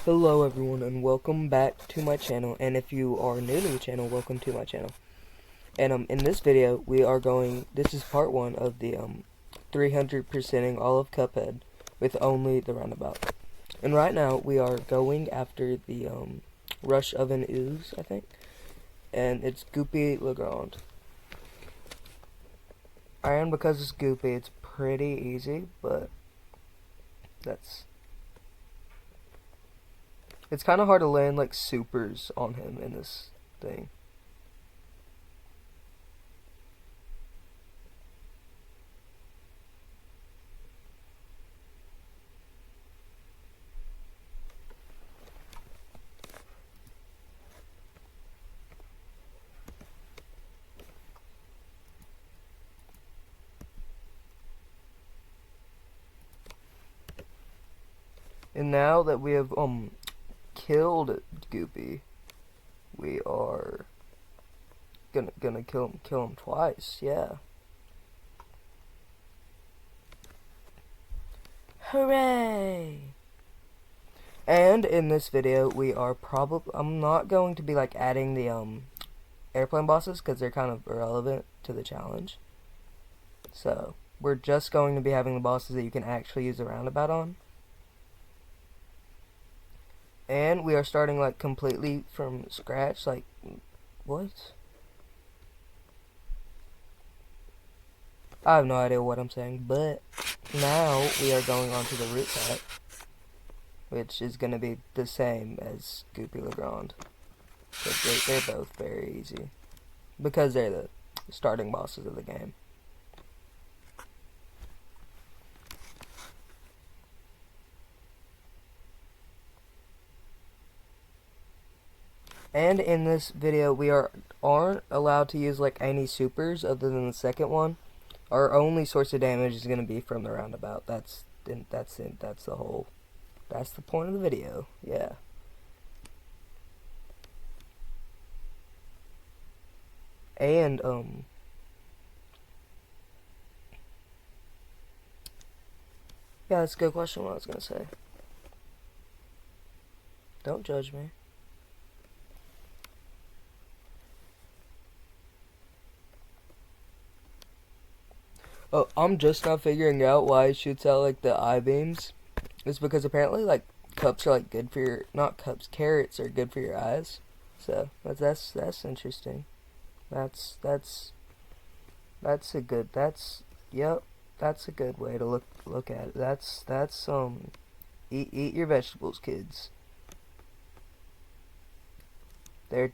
Hello everyone and welcome back to my channel, and if you are new to the channel, welcome to my channel. And in this video this is part 1 of the 300%ing all of Cuphead with only the roundabout. And right now we are going after the Rush of an Ooze, I think. And it's Goopy Legrand. And because it's Goopy, it's pretty easy, but it's kind of hard to land like supers on him in this thing. And now that we have killed Goopy, we are gonna kill him twice. Yeah. Hooray! And in this video, I'm not going to be like adding the airplane bosses because they're kind of irrelevant to the challenge. So we're just going to be having the bosses that you can actually use the roundabout on. And we are starting like completely from scratch. Like, what? I have no idea what I'm saying, but now we are going on to the root pack, which is going to be the same as Goopy Legrand. But they're both very easy because they're the starting bosses of the game. And in this video, we aren't allowed to use like any supers other than the second one. Our only source of damage is going to be from the roundabout. That's the point of the video. Yeah. And yeah, that's a good question. What I was gonna say. Don't judge me. Oh, I'm just now figuring out why it shoots out like the eye beams. It's because apparently like cups are like good for your, not cups, carrots are good for your eyes. So that's interesting. That's a good yep, that's a good way to look at it. That's eat your vegetables, kids. They're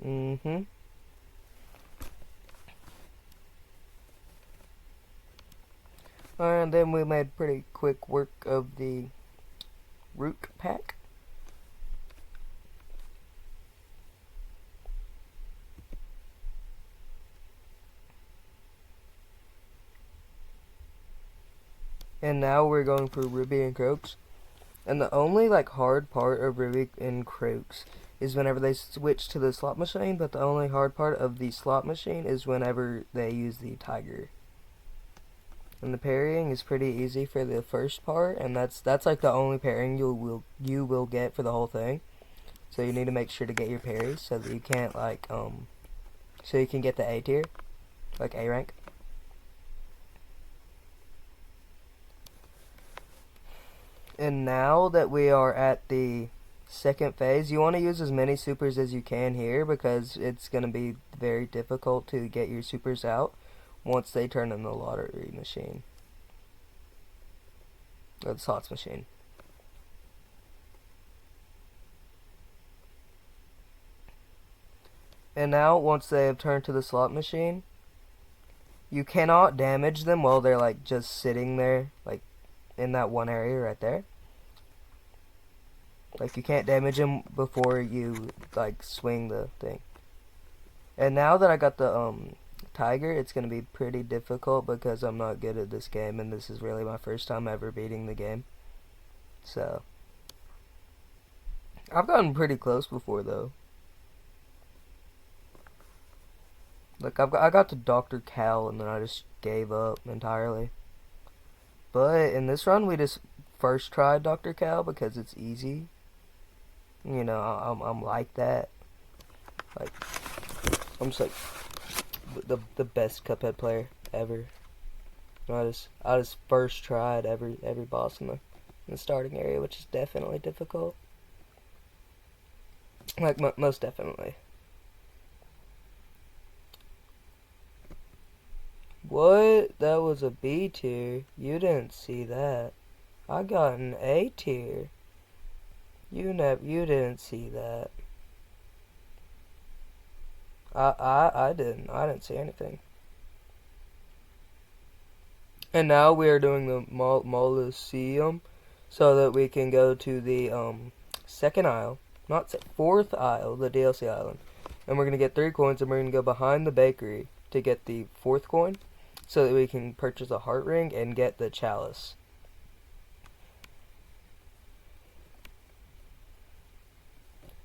mm-hmm. And then we made pretty quick work of the root pack. And now we're going for Ruby and Croaks. And the only like hard part of Ruby and Croaks is whenever they switch to the slot machine, but the only hard part of the slot machine is whenever they use the tiger. And the parrying is pretty easy for the first part, and that's like the only parrying you will get for the whole thing. So you need to make sure to get your parries so that you can't like so you can get the A tier, like A rank. And now that we are at the second phase, you want to use as many supers as you can here because it's going to be very difficult to get your supers out once they turn in the lottery machine. Or the slots machine. And now, once they have turned to the slot machine, you cannot damage them while they're like just sitting there, like in that one area right there. Like you can't damage them before you like swing the thing. And now that I got the tiger, it's gonna be pretty difficult because I'm not good at this game, and this is really my first time ever beating the game. So I've gotten pretty close before though. Like I got to Dr. Cal and then I just gave up entirely. But in this run we just first try Dr. Cow because it's easy. You know, I'm like that. Like, I'm just like the best Cuphead player ever. I just first tried every boss in the starting area, which is definitely difficult. Like most definitely. What? That was a B tier. You didn't see that. I got an A tier. You didn't see that. I didn't see anything. And now we are doing the Molluseum, so that we can go to the second aisle, not fourth aisle, the DLC island, and we're gonna get 3 coins, and we're gonna go behind the bakery to get the 4th coin, so that we can purchase a heart ring and get the chalice.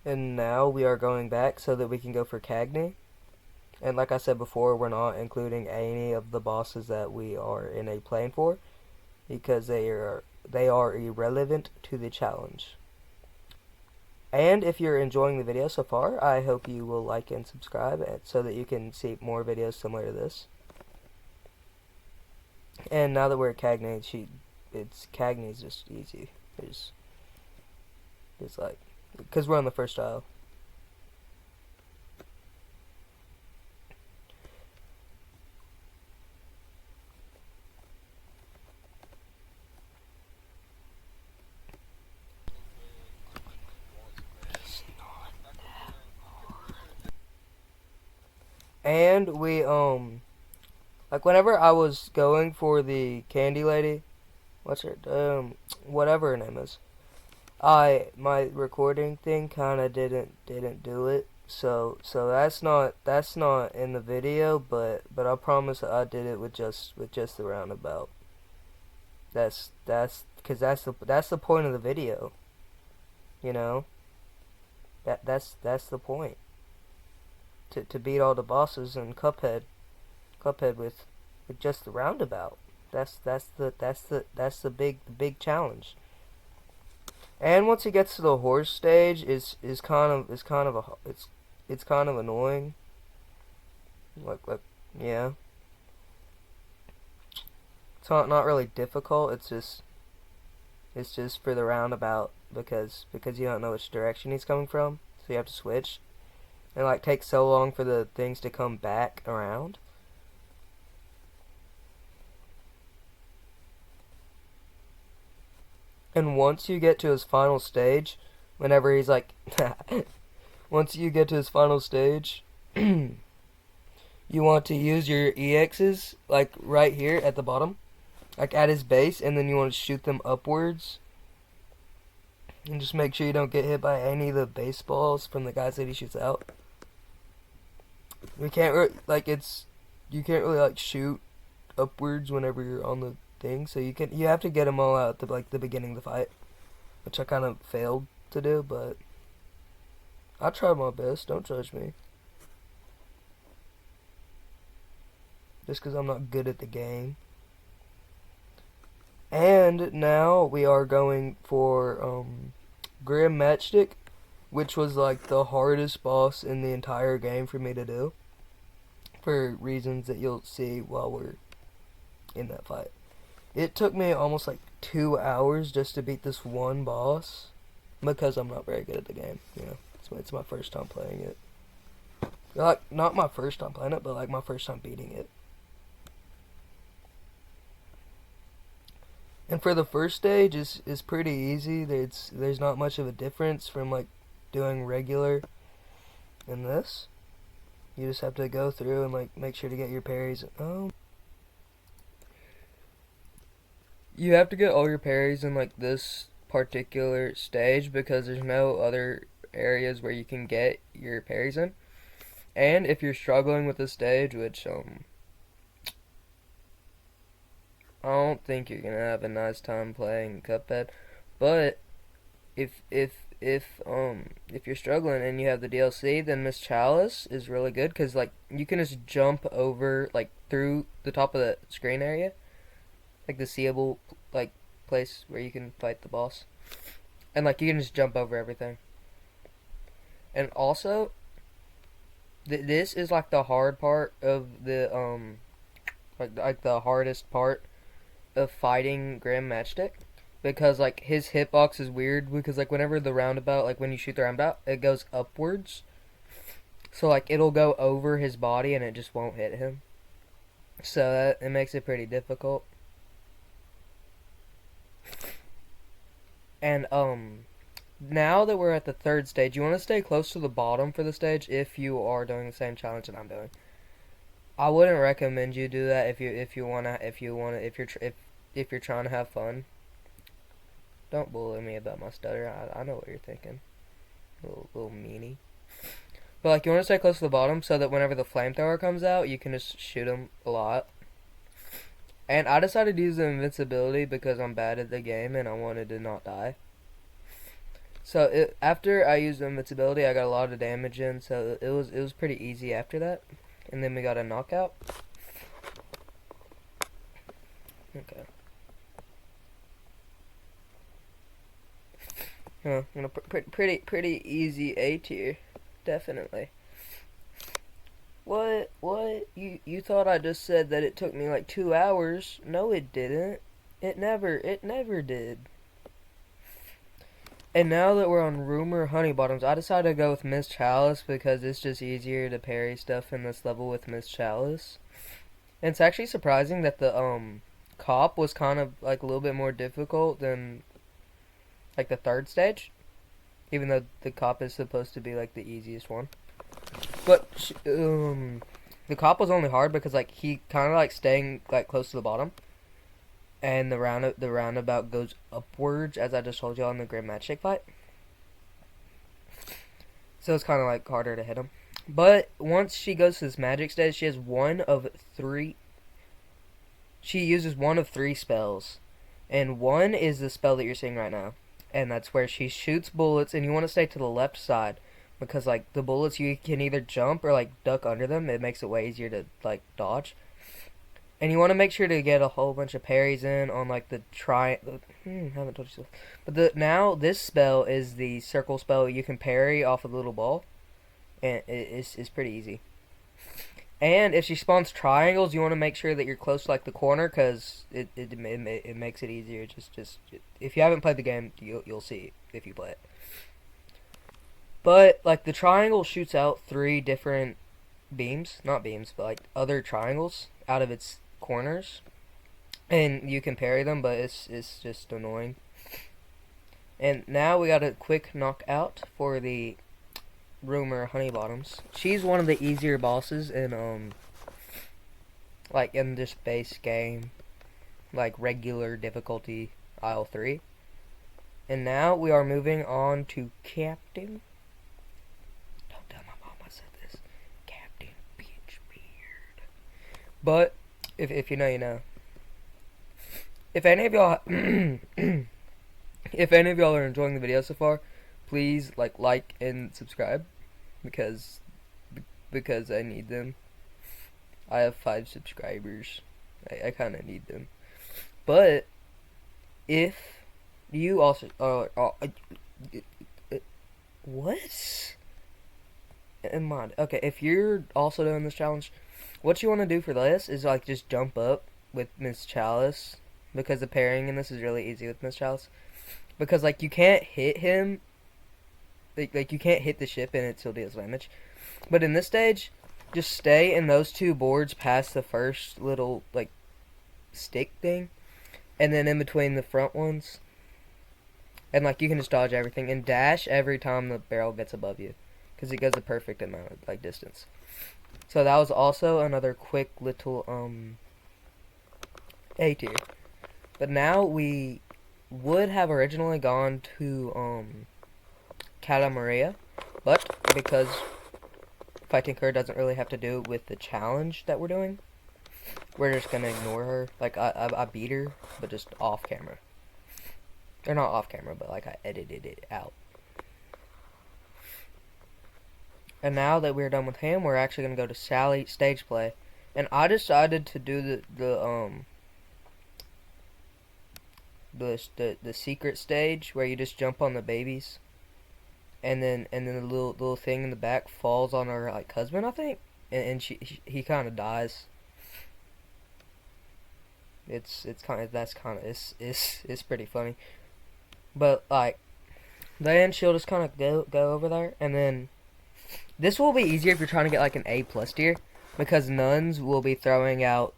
And now we are going back so that we can go for Cagney. And like I said before, we're not including any of the bosses that we are in a plane for, because they are irrelevant to the challenge. And if you're enjoying the video so far, I hope you will like and subscribe so that you can see more videos similar to this. And now that we're at Cagney, Cagney's just easy. It's like, because we're on the first aisle. And we, like whenever I was going for the candy lady, whatever her name is, my recording thing kind of didn't do it. So that's not in the video, but I promise I did it with just the roundabout. That's because that's the point of the video. You know, that's the point. To beat all the bosses in Cuphead with just the roundabout. That's the big challenge. And once he gets to the horse stage, it's kind of annoying. Like yeah. It's not really difficult. It's just for the roundabout because you don't know which direction he's coming from, so you have to switch. And like takes so long for the things to come back around. And once you get to his final stage, whenever he's like, once you get to his final stage, you want to use your EXs, like right here at the bottom, like at his base, and then you want to shoot them upwards. And just make sure you don't get hit by any of the baseballs from the guys that he shoots out. You can't really like shoot upwards whenever you're on the thing, so you have to get them all out at the beginning of the fight, which I kind of failed to do, but I tried my best. Don't judge me. Just because I'm not good at the game. And now we are going for Grim Matchstick, which was like the hardest boss in the entire game for me to do, for reasons that you'll see while we're in that fight. It took me almost like 2 hours just to beat this one boss, because I'm not very good at the game. You know, it's my first time playing it. Like, not my first time playing it, but like my first time beating it. And for the first stage, is pretty easy. There's not much of a difference from like doing regular in this. You just have to go through and like make sure to get your parries. You have to get all your parries in like this particular stage because there's no other areas where you can get your parries in. And if you're struggling with the stage, which I don't think you're gonna have a nice time playing Cuphead, but if you're struggling and you have the DLC, then Miss Chalice is really good because like you can just jump over like through the top of the screen area, like the seeable like place where you can fight the boss. And like you can just jump over everything. And also, this is like the hard part of the like the hardest part of fighting Grand Matchstick, because like his hitbox is weird, because like whenever the roundabout, like when you shoot the roundabout, it goes upwards. So like it'll go over his body and it just won't hit him. So that it makes it pretty difficult. And now that we're at the third stage, you want to stay close to the bottom for the stage if you are doing the same challenge that I'm doing. I wouldn't recommend you do that if you're trying to have fun. Don't bully me about my stutter. I know what you're thinking, little meanie. But like you want to stay close to the bottom so that whenever the flamethrower comes out, you can just shoot him a lot. And I decided to use the invincibility because I'm bad at the game and I wanted to not die. So after I used the invincibility, I got a lot of damage in, so it was pretty easy after that. And then we got a knockout. Okay. Pretty easy A tier, definitely. What? You thought I just said that it took me like 2 hours? No, it didn't. It never did. And now that we're on Rumor Honey Bottoms, I decided to go with Miss Chalice because it's just easier to parry stuff in this level with Miss Chalice. And it's actually surprising that the cop was kind of like a little bit more difficult than like the third stage, even though the cop is supposed to be like the easiest one. But the cop was only hard because like he kind of like staying like close to the bottom. And the roundabout goes upwards, as I just told y'all in the Grand Matchstick fight. So it's kind of like harder to hit him. But once she goes to this magic stage, she has one of 3. She uses one of 3 spells. And one is the spell that you're seeing right now. And that's where she shoots bullets, and you want to stay to the left side. Because like the bullets, you can either jump or like duck under them. It makes it way easier to like dodge. And you want to make sure to get a whole bunch of parries in on like the haven't told you so. But now this spell is the circle spell. You can parry off of the little ball, and it's pretty easy. And if she spawns triangles, you want to make sure that you're close to like the corner, because it makes it easier. Just if you haven't played the game, you'll see if you play it. But like the triangle shoots out 3 different beams, not beams, but like other triangles out of its corners, and you can parry them, but it's just annoying. And now we got a quick knockout for the Rumor Honey Bottoms. She's one of the easier bosses in like in this base game, like regular difficulty Isle 3. And now we are moving on to Captain. Don't tell my mom I said this. Captain Bitch Beard. But if you know, you know. If any of y'all if any of y'all are enjoying the video so far, please like and subscribe, because I need them. I have 5 subscribers. I kind of need them. But if you also what? Okay, if you're also doing this challenge, what you want to do for this is like just jump up with Miss Chalice, because the parrying in this is really easy with Miss Chalice. Because like you can't hit him, like you can't hit the ship and it still deals damage. But in this stage, just stay in those 2 boards past the first little like stick thing, and then in between the front ones. And like you can just dodge everything and dash every time the barrel gets above you, because it goes the perfect amount of like distance. So that was also another quick little A tier. But now we would have originally gone to Cala Maria, but because Fighting Her doesn't really have to do with the challenge that we're doing, we're just gonna ignore her. Like I beat her, but just off camera. Or not off camera, but like I edited it out. And now that we're done with him, we're actually gonna go to Sally stage play. And I decided to do the secret stage where you just jump on the babies, and then the little thing in the back falls on her like husband, I think, and he kind of dies. It's kind of that's kind of it's pretty funny, but like then she'll just kind of go over there, and then this will be easier if you're trying to get like an A+ tier, because nuns will be throwing out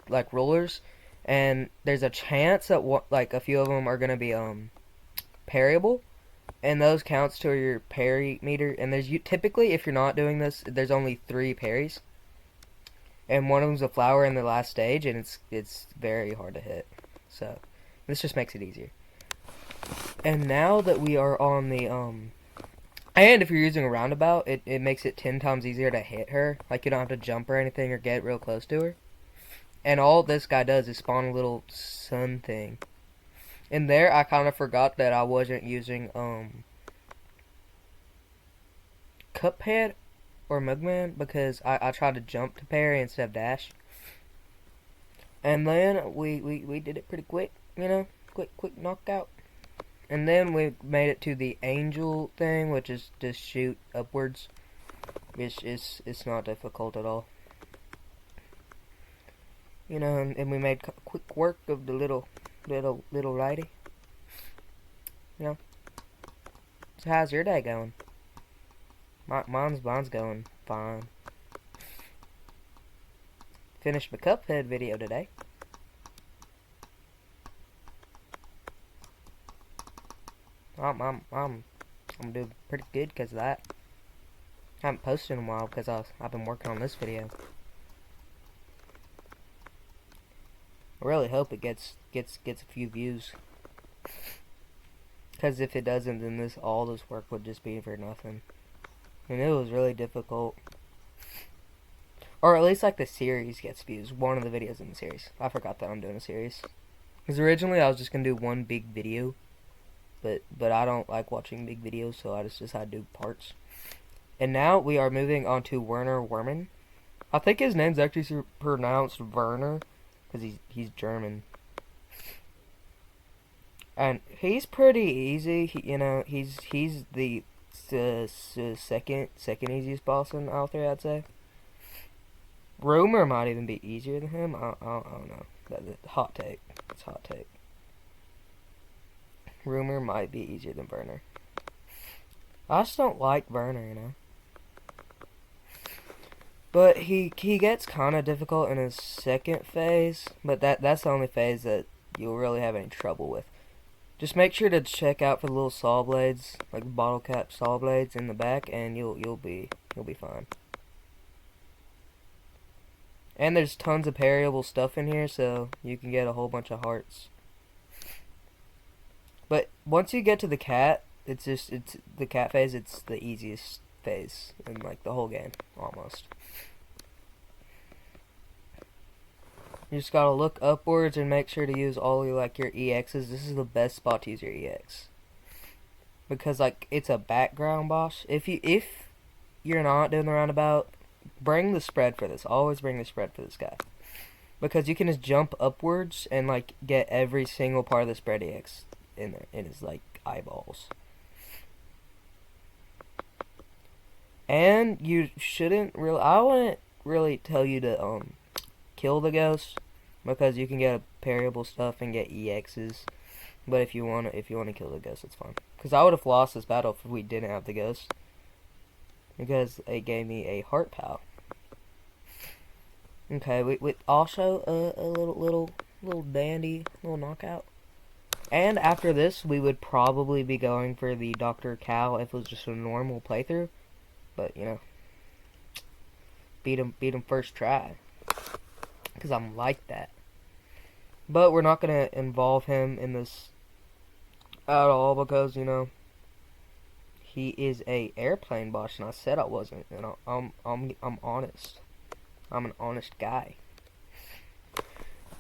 like rulers, and there's a chance that like a few of them are gonna be parryable, and those counts to your parry meter. And there's typically, if you're not doing this, there's only 3 parries, and one of them's a flower in the last stage, and it's very hard to hit. So this just makes it easier. And now that we are on the and if you're using a roundabout, it makes it 10 times easier to hit her. Like, you don't have to jump or anything or get real close to her. And all this guy does is spawn a little sun thing. And there, I kind of forgot that I wasn't using Cuphead or Mugman, because I tried to jump to parry instead of dash. And then we did it pretty quick, you know, quick knockout. And then we made it to the angel thing, which is just shoot upwards. It's not difficult at all. You know, and we made quick work of the little lady. You know. So how's your day going? Mine's going fine. Finished my Cuphead video today. I'm doing pretty good because of that. I haven't posted in a while because I've been working on this video. I really hope it gets a few views. Because if it doesn't, then all this work would just be for nothing. And it was really difficult. Or at least like the series gets views. One of the videos in the series. I forgot that I'm doing a series. Because originally I was just gonna do one big video. But I don't like watching big videos, so I just decided to do parts. And now we are moving on to Werner Werman. I think his name's actually pronounced Werner, because he's German. And he's pretty easy. He's the second easiest boss out there, I'd say. Rumor might even be easier than him. I don't know. Hot take. It's hot take. Rumor might be easier than Werner. I just don't like Werner, you know. But he gets kind of difficult in his second phase, but that's the only phase that you'll really have any trouble with. Just make sure to check out for the little saw blades, like bottle cap saw blades in the back, and you'll be fine. And there's tons of parryable stuff in here, so you can get a whole bunch of hearts. But once you get to the cat, it's the cat phase. It's the easiest phase in like the whole game, almost. You just gotta look upwards and make sure to use all your EXs. This is the best spot to use your EX, because like it's a background boss. If you're not doing the roundabout, bring the spread for this. Always bring the spread for this guy, because you can just jump upwards and like get every single part of the spread EX in there, in his like eyeballs. And you shouldn't really, I wouldn't really tell you to kill the ghost, because you can get parryable stuff and get EXs. But if you want to kill the ghost, it's fine. Because I would have lost this battle if we didn't have the ghost, because it gave me a heart pal. Okay, we also a little dandy little knockout. And after this, we would probably be going for the Dr. Cal if it was just a normal playthrough. But, you know, beat him first try. Because I'm like that. But we're not going to involve him in this at all, because, you know, he is a airplane boss, and I said I wasn't. And I'm honest. I'm an honest guy.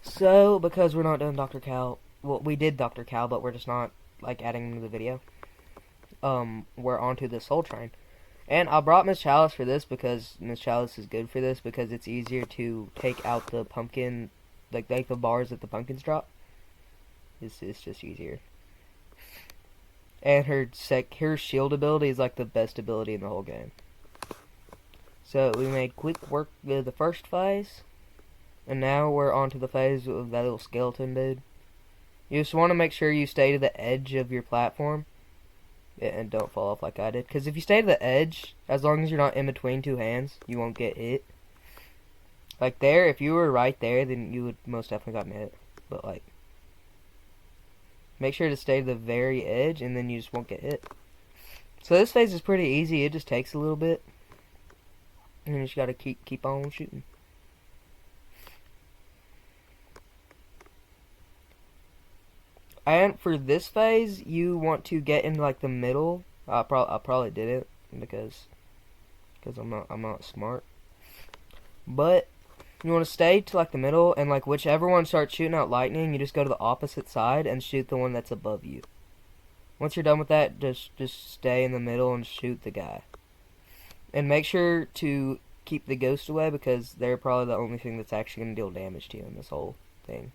So, because we're not doing Dr. Cal, well, we did Dr. Cal, but we're just not, like, adding him to the video. We're onto the Soul Train. And I brought Miss Chalice for this, because Miss Chalice is good for this, because it's easier to take out the pumpkin, like the bars that the pumpkins drop. It's just easier. And her shield ability is like the best ability in the whole game. So we made quick work with the first phase, and now we're on to the phase of that little skeleton dude. You just want to make sure you stay to the edge of your platform, and don't fall off like I did. Because if you stay to the edge, as long as you're not in between two hands, you won't get hit. Like there, if you were right there, then you would most definitely gotten hit. But like, make sure to stay to the very edge, and then you just won't get hit. So this phase is pretty easy. It just takes a little bit, and you just gotta keep on shooting. And for this phase, you want to get in like the middle. I probably did it because I'm not smart. But you want to stay to like the middle, and like whichever one starts shooting out lightning, you just go to the opposite side and shoot the one that's above you. Once you're done with that, just stay in the middle and shoot the guy. And make sure to keep the ghost away, because they're probably the only thing that's actually going to deal damage to you in this whole thing.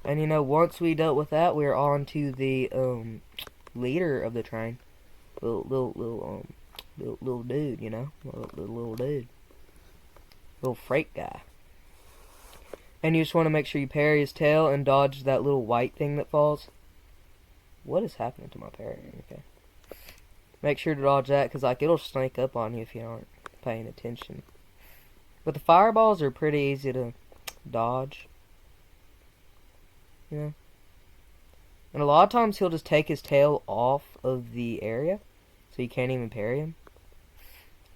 And you know, once we dealt with that, we're on to the leader of the train, little dude, you know, little dude, little freight guy. And you just want to make sure you parry his tail and dodge that little white thing that falls. What is happening to my parrying? Okay. Make sure to dodge that, because like it'll snake up on you if you aren't paying attention. But the fireballs are pretty easy to dodge. You know? And a lot of times he'll just take his tail off of the area, so you can't even parry him.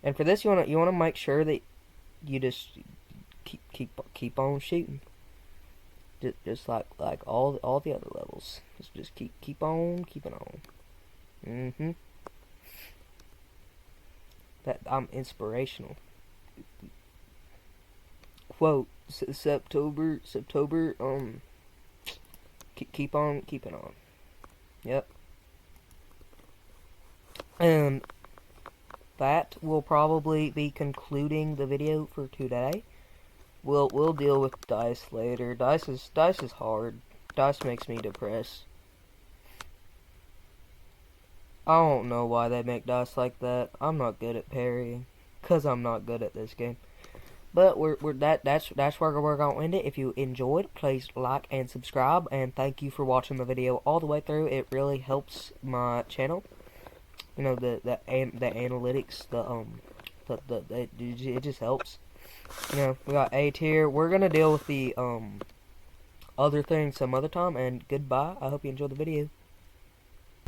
And for this, you wanna make sure that you just keep on shooting, just like all the other levels. Just keep on keeping on. That I'm inspirational. Quote: September. Keep on keeping on. Yep. And that will probably be concluding the video for today. We'll deal with dice later. Dice is hard. Dice makes me depressed. I don't know why they make dice like that. I'm not good at parrying, 'cause I'm not good at this game. But that's where we're gonna end it. If you enjoyed, please like and subscribe, and thank you for watching the video all the way through. It really helps my channel. You know, the analytics, it just helps. You know, we got A tier. We're gonna deal with the other thing some other time. And goodbye. I hope you enjoyed the video.